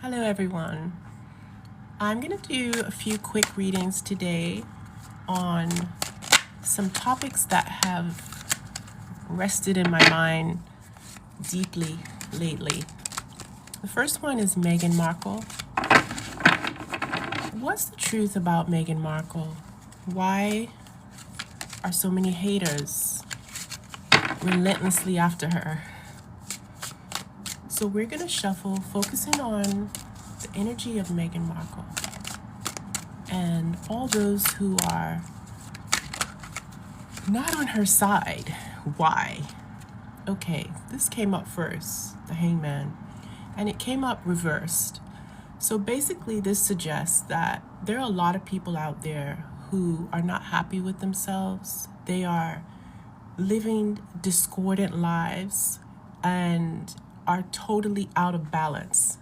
Hello everyone. I'm going to do a few quick readings today on some topics that have rested in my mind deeply lately. The first one is Meghan Markle. What's the truth about Meghan Markle? Why are so many haters relentlessly after her? So we're going to shuffle, focusing on the energy of Meghan Markle and all those who are not on her side. Why? Okay, this came up first, the Hangman, and it came up reversed. So basically this suggests that there are a lot of people out there who are not happy with themselves. They are living discordant lives and are totally out of balance.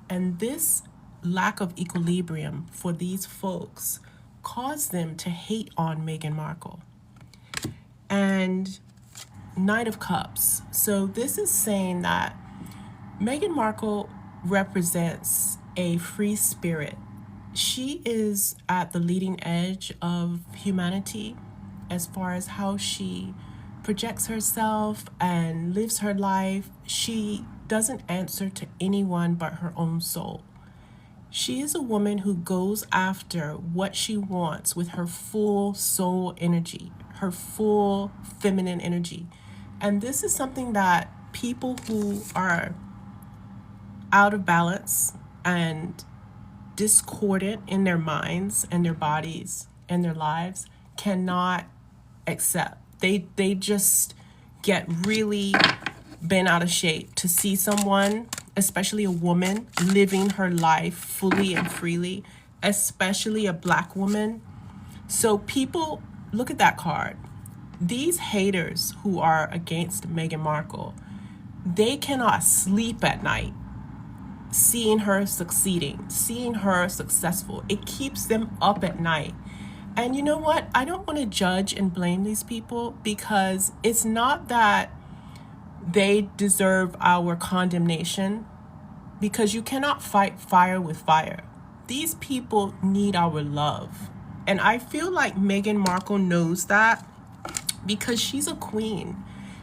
And this lack of equilibrium for these folks caused them to hate on Meghan Markle. And Knight of Cups. So this is saying that Meghan Markle represents a free spirit. She is at the leading edge of humanity as far as how she projects herself and lives her life. She doesn't answer to anyone but her own soul. She is a woman who goes after what she wants with her full soul energy, her full feminine energy. And this is something that people who are out of balance and discordant in their minds and their bodies and their lives cannot accept. They just get really bent out of shape to see someone, especially a woman, living her life fully and freely, especially a Black woman. So people, look at that card. These haters who are against Meghan Markle, they cannot sleep at night seeing her succeeding, seeing her successful. It keeps them up at night. And you know what? I don't want to judge and blame these people, because it's not that they deserve our condemnation, because you cannot fight fire with fire. These people need our love. And I feel like Meghan Markle knows that, because she's a queen.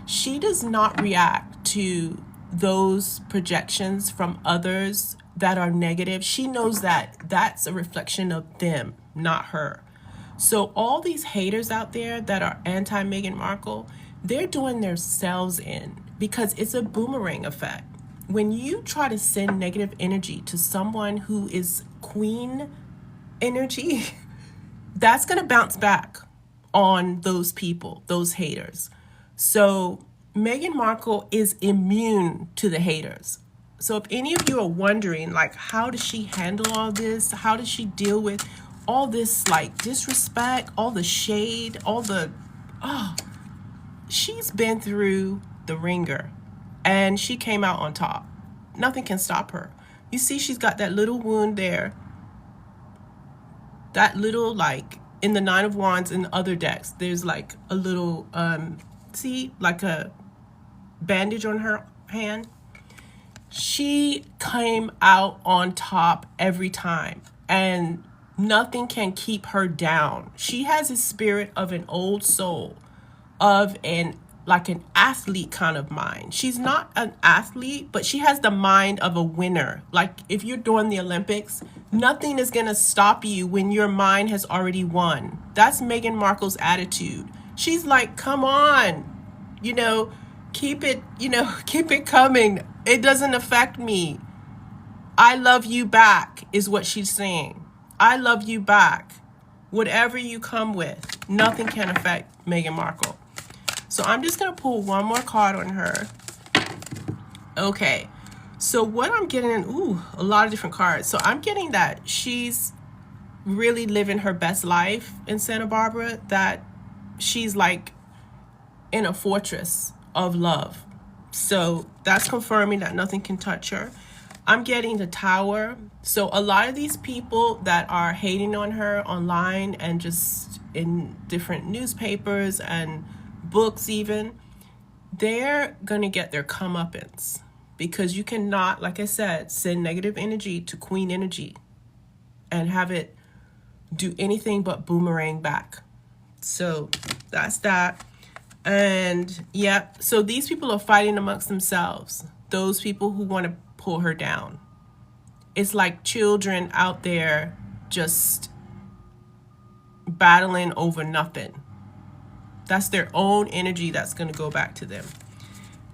She does not react to those projections from others that are negative. She knows that that's a reflection of them, not her. So all these haters out there that are anti-Meghan Markle, they're doing themselves in, because it's a boomerang effect. When you try to send negative energy to someone who is queen energy, that's going to bounce back on those people, those haters. So Meghan Markle is immune to the haters. So if any of you are wondering, like, how does she handle all this? How does she deal with all this, like, disrespect, all the shade, all the, she's been through the ringer and she came out on top. Nothing can stop her. You see, she's got that little wound there. That little, like, in the Nine of Wands in the other decks, there's like a little, see, like a bandage on her hand. She came out on top every time, and nothing can keep her down. She has a spirit of an old soul, of an athlete kind of mind. She's not an athlete, but she has the mind of a winner. Like, if you're doing the Olympics, nothing is going to stop you when your mind has already won. That's Meghan Markle's attitude. She's like, come on, keep it, keep it coming. It doesn't affect me. I love you back is what she's saying. I love you back. Whatever you come with, nothing can affect Meghan Markle. So I'm just going to pull one more card on her. Okay. So what I'm getting, a lot of different cards. So I'm getting that she's really living her best life in Santa Barbara, that she's like in a fortress of love. So that's confirming that nothing can touch her. I'm getting the Tower. So a lot of these people that are hating on her online and just in different newspapers and books even, they're going to get their comeuppance. because you cannot, like I said, send negative energy to queen energy and have it do anything but boomerang back. So that's that. And yeah, so these people are fighting amongst themselves. Those people who want to pull her down. It's like children out there just battling over nothing. That's their own energy that's going to go back to them.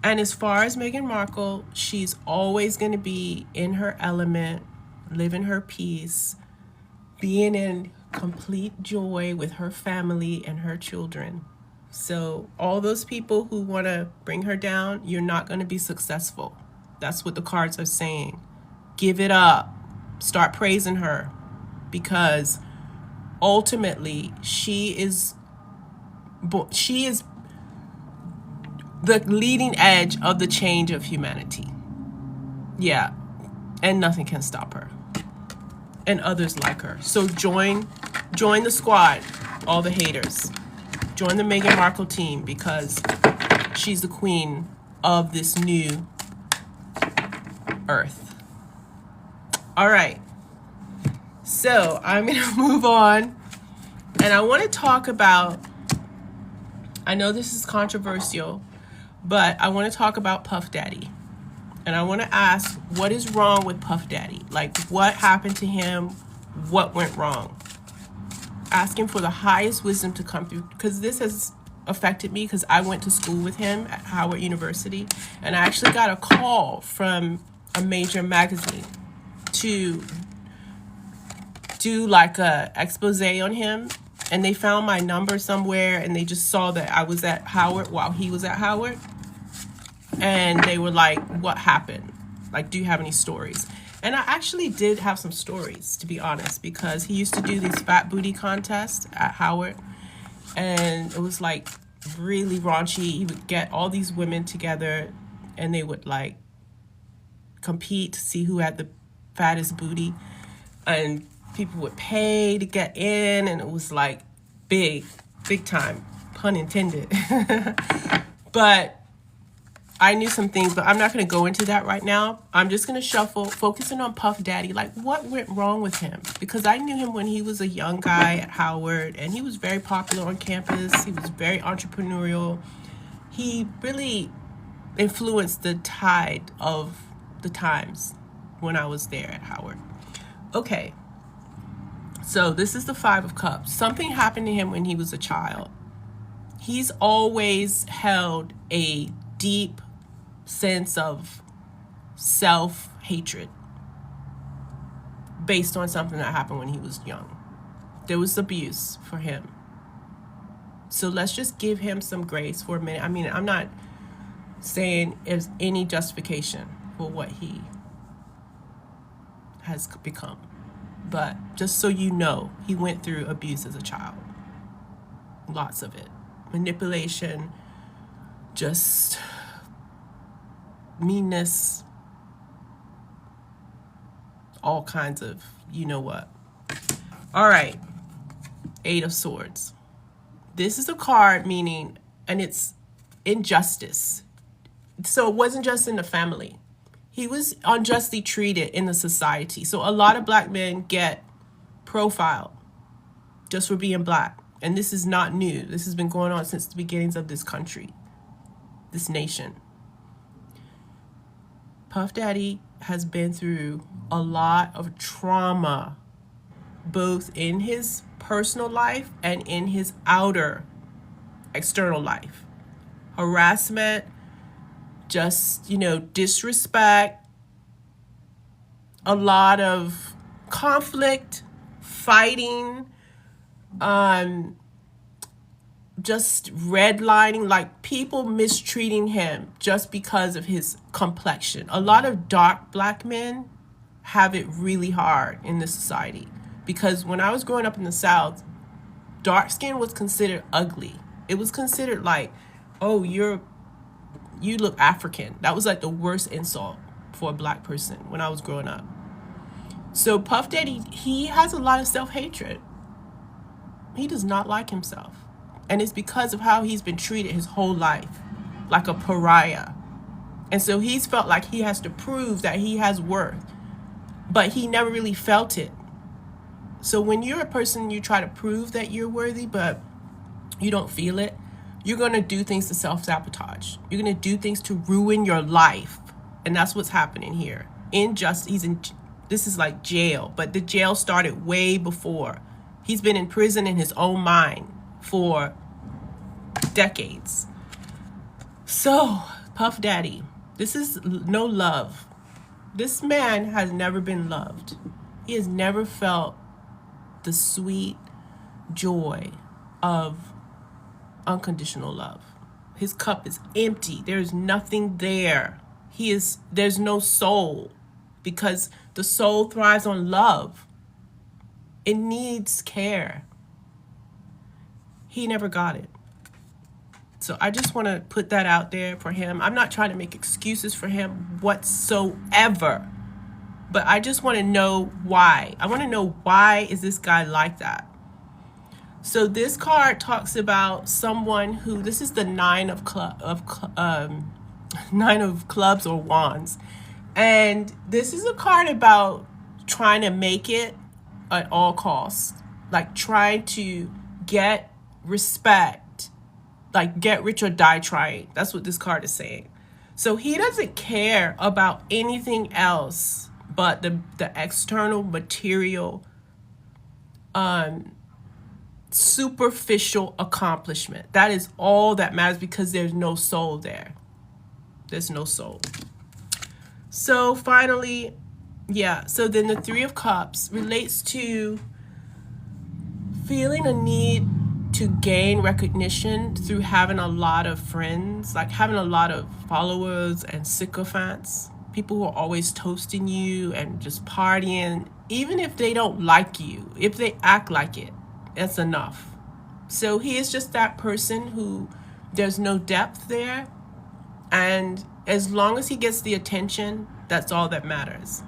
And as far as Meghan Markle, she's always going to be in her element, living her peace, being in complete joy with her family and her children. So all those people who want to bring her down, you're not going to be successful. That's what the cards are saying. Give it up. Start praising her, because ultimately she is the leading edge of the change of humanity. Yeah, and nothing can stop her. And others like her. So join the squad, all the haters. Join the Meghan Markle team, because she's the queen of this new earth. All right. So I'm going to move on. And I want to talk about, I know this is controversial, but I want to talk about Puff Daddy. And I want to ask, what is wrong with Puff Daddy? Like, what happened to him? What went wrong? Asking for the highest wisdom to come through, because this has affected me, because I went to school with him at Howard University, and I actually got a call from a major magazine to do like a expose on him, and they found my number somewhere, and they just saw that I was at Howard while he was at Howard, and they were like, what happened? Like, do you have any stories? And I actually did have some stories, to be honest, because he used to do these fat booty contests at Howard. And it was like really raunchy. He would get all these women together and they would like compete to see who had the fattest booty. And people would pay to get in. And it was like big time, pun intended. But I knew some things, but I'm not going to go into that right now. I'm just going to shuffle, focusing on Puff Daddy. Like, what went wrong with him? Because I knew him when he was a young guy at Howard, and he was very popular on campus. He was very entrepreneurial. He really influenced the tide of the times when I was there at Howard. Okay, so this is the Five of Cups. Something happened to him when he was a child. He's always held a deep sense of self-hatred based on something that happened when he was young. There was abuse for him. So let's just give him some grace for a minute. I mean, I'm not saying there's any justification for what he has become. But just so you know, he went through abuse as a child. Lots of it. Manipulation, just meanness, all kinds of you know what. All right, Eight of Swords. This is a card meaning, and it's injustice. So it wasn't just in the family. He was unjustly treated in the society. So a lot of black men get profiled just for being black. And this is not new. This has been going on since the beginnings of this country, this nation. Puff Daddy has been through a lot of trauma, both in his personal life and in his outer external life. Harassment, just, disrespect, a lot of conflict, fighting, just redlining, like people mistreating him just because of his complexion. A lot of dark black men have it really hard in this society, because when I was growing up in the South, dark skin was considered ugly. It was considered like, oh, you look African. That was like the worst insult for a black person when I was growing up. So Puff Daddy, he has a lot of self-hatred. He does not like himself. And it's because of how he's been treated his whole life, like a pariah. And so he's felt like he has to prove that he has worth, but he never really felt it. So when you're a person, you try to prove that you're worthy, but you don't feel it, you're going to do things to self-sabotage. You're going to do things to ruin your life. And that's what's happening here. This is like jail, but the jail started way before. He's been in prison in his own mind for decades. So, Puff Daddy, this is no love. This man has never been loved. He has never felt the sweet joy of unconditional love. His cup is empty. There's nothing there. There's no soul, because the soul thrives on love. It needs care. He never got it. So I just want to put that out there for him. I'm not trying to make excuses for him whatsoever, but I just want to know why. I want to know, why is this guy like that? So this card talks about someone who, this is the nine of clubs or wands. And this is a card about trying to make it at all costs, like trying to get respect, like get rich or die trying. That's what this card is saying. So he doesn't care about anything else but the external material, superficial accomplishment. That is all that matters, because there's no soul there. There's no soul. So finally, so then the Three of Cups relates to feeling a need to gain recognition through having a lot of friends, like having a lot of followers and sycophants, people who are always toasting you and just partying. Even if they don't like you, if they act like it, that's enough. So he is just that person who, there's no depth there. And as long as he gets the attention, that's all that matters.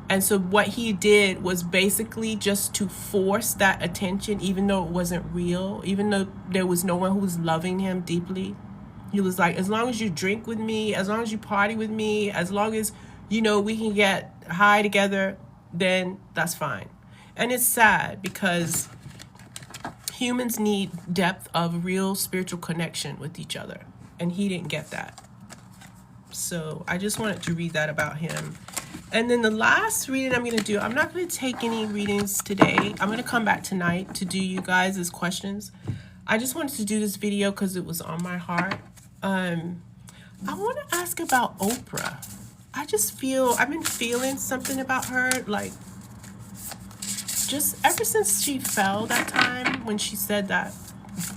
And so what he did was basically just to force that attention, even though it wasn't real, even though there was no one who was loving him deeply. He was like, as long as you drink with me, as long as you party with me, as long as, we can get high together, then that's fine. And it's sad, because humans need depth of real spiritual connection with each other. And he didn't get that. So I just wanted to read that about him. And then the last reading I'm going to do, I'm not going to take any readings today. I'm going to come back tonight to do you guys' questions. I just wanted to do this video because it was on my heart. I want to ask about Oprah. I've been feeling something about her, like, just ever since she fell that time, when she said that,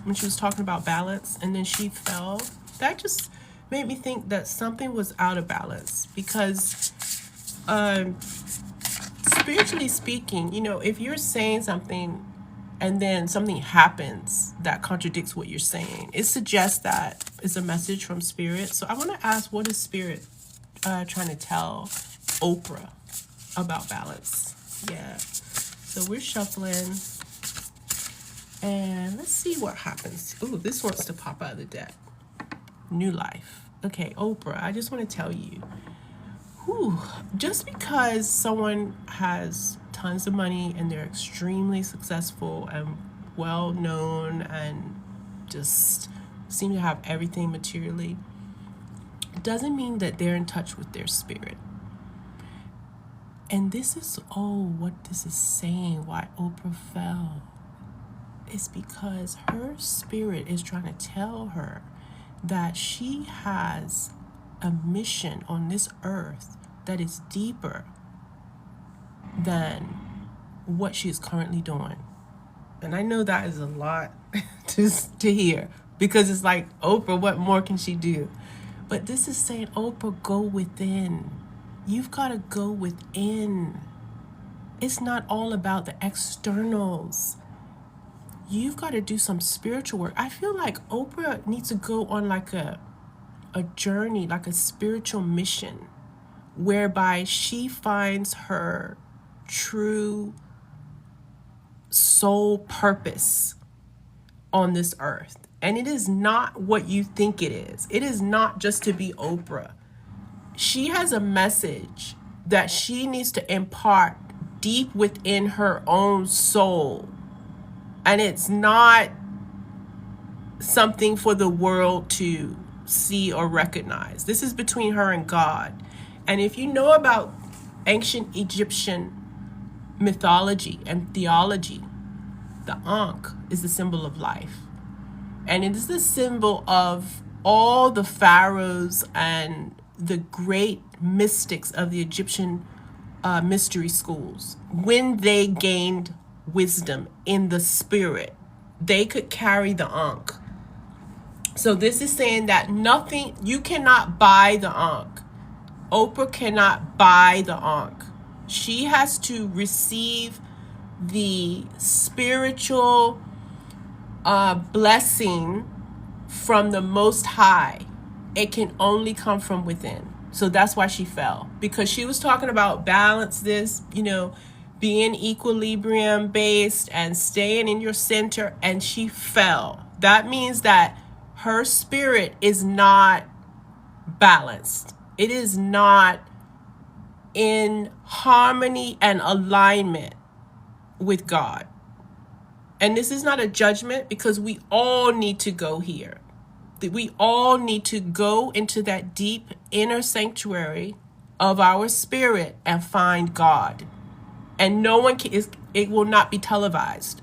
when she was talking about balance, and then she fell, that just made me think that something was out of balance. Because spiritually speaking, if you're saying something and then something happens that contradicts what you're saying, it suggests that it's a message from spirit. So I want to ask, what is spirit trying to tell Oprah about balance? Yeah. So we're shuffling, and let's see what happens. Ooh, this wants to pop out of the deck. New life. Okay, Oprah, I just want to tell you, just because someone has tons of money and they're extremely successful and well known and just seem to have everything materially, doesn't mean that they're in touch with their spirit. And this is what this is saying, why Oprah fell. It's because her spirit is trying to tell her that she has a mission on this earth that is deeper than what she is currently doing. And I know that is a lot to hear, because it's like, Oprah, what more can she do? But this is saying, Oprah, go within. You've got to go within. It's not all about the externals. You've got to do some spiritual work. I feel like Oprah needs to go on like a journey, like a spiritual mission, whereby she finds her true soul purpose on this earth. And it is not what you think it is. It is not just to be Oprah. she has a message that she needs to impart deep within her own soul. And it's not something for the world to see or recognize. This is between her and God. And if you know about ancient Egyptian mythology and theology, the Ankh is the symbol of life. And it is the symbol of all the pharaohs and the great mystics of the Egyptian mystery schools. When they gained wisdom in the spirit, they could carry the Ankh. So this is saying that nothing, you cannot buy the Ankh. Oprah cannot buy the Ankh. She has to receive the spiritual blessing from the Most High. It can only come from within. So that's why she fell, because she was talking about balance, this, being equilibrium based and staying in your center, and she fell. That means that her spirit is not balanced. It is not in harmony and alignment with God. And this is not a judgment, because we all need to go here. We all need to go into that deep inner sanctuary of our spirit and find God. And no one can, it will not be televised.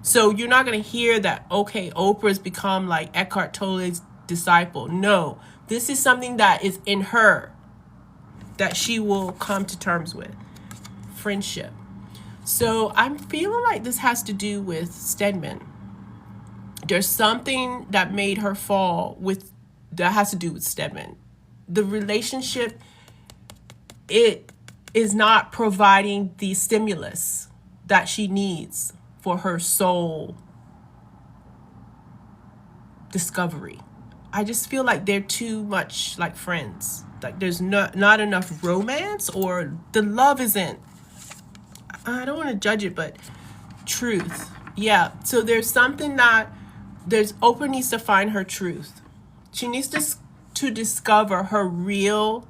So you're not going to hear that, okay, Oprah's become like Eckhart Tolle's disciple. No, this is something that is in her that she will come to terms with. Friendship. So I'm feeling like this has to do with Stedman. There's something that made her fall that has to do with Stedman. The relationship, it is not providing the stimulus that she needs for her soul discovery. I just feel like they're too much like friends. Like there's not enough romance, or the love isn't, I don't want to judge it, but truth. Yeah. So there's something that Oprah needs to find her truth. She needs to discover her real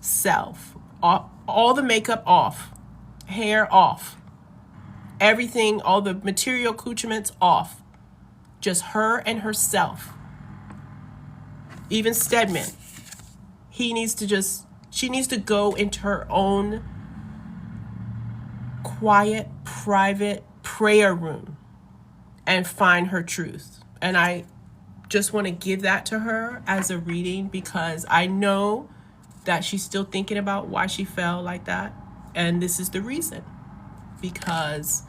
self. All the makeup off, hair off, everything, all the material accoutrements off. Just her and herself. Even Stedman, she needs to go into her own quiet, private prayer room and find her truth. And I just want to give that to her as a reading, because I know that she's still thinking about why she fell like that. And this is the reason. Because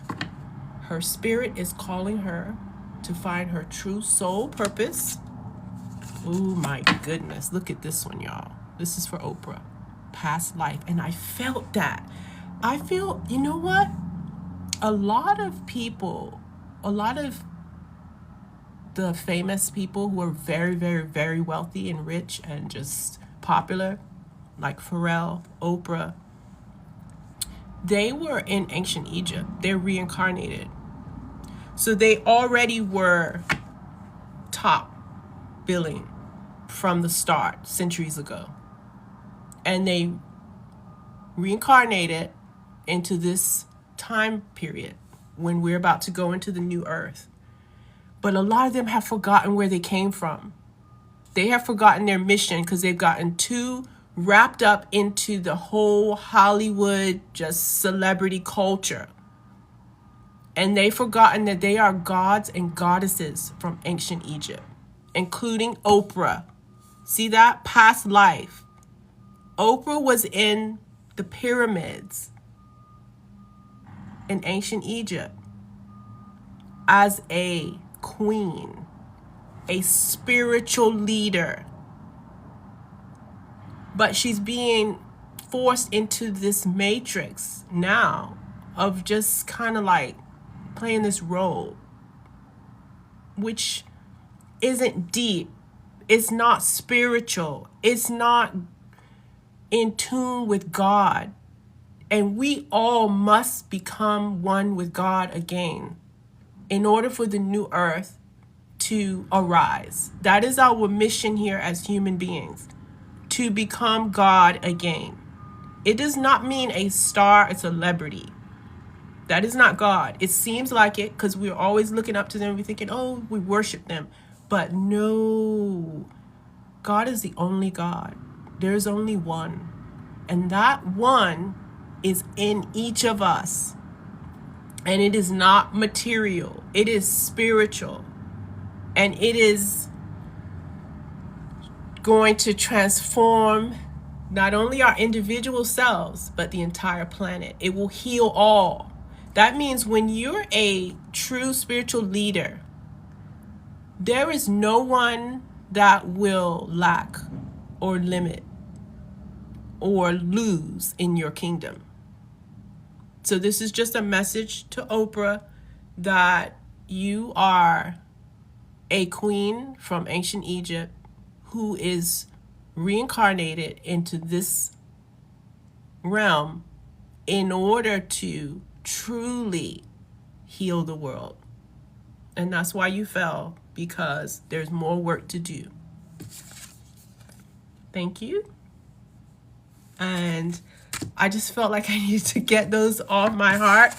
her spirit is calling her to find her true soul purpose. Oh my goodness. Look at this one, y'all. This is for Oprah. Past life. And I felt that. I feel, you know what? A lot of people, a lot of the famous people who are very, very, very wealthy and rich and just popular, like Pharrell, Oprah, they were in ancient Egypt. They're reincarnated. So they already were top billing from the start centuries ago. And they reincarnated into this time period when we're about to go into the new earth. But a lot of them have forgotten where they came from. They have forgotten their mission because they've gotten too wrapped up into the whole Hollywood, just celebrity culture. And they've forgotten that they are gods and goddesses from ancient Egypt, including Oprah. See that? Past life. Oprah was in the pyramids in ancient Egypt as a queen, a spiritual leader. But she's being forced into this matrix now of just kind of like playing this role, which isn't deep. It's not spiritual. It's not in tune with God. And we all must become one with God again in order for the new earth to arise. That is our mission here as human beings, to become God again. It does not mean a star, a celebrity. That is not God. It seems like it because we're always looking up to them. We're thinking, oh, we worship them. But no, God is the only God. There's only one. And that one is in each of us. And it is not material. It is spiritual. And it is going to transform not only our individual selves, but the entire planet. It will heal all. That means when you're a true spiritual leader, there is no one that will lack or limit or lose in your kingdom. So this is just a message to Oprah that you are a queen from ancient Egypt who is reincarnated into this realm in order to truly heal the world. And that's why you fell, because there's more work to do. Thank you. And I just felt like I needed to get those off my heart.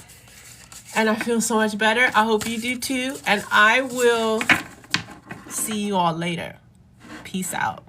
And I feel so much better. I hope you do too. And I will see you all later. Peace out.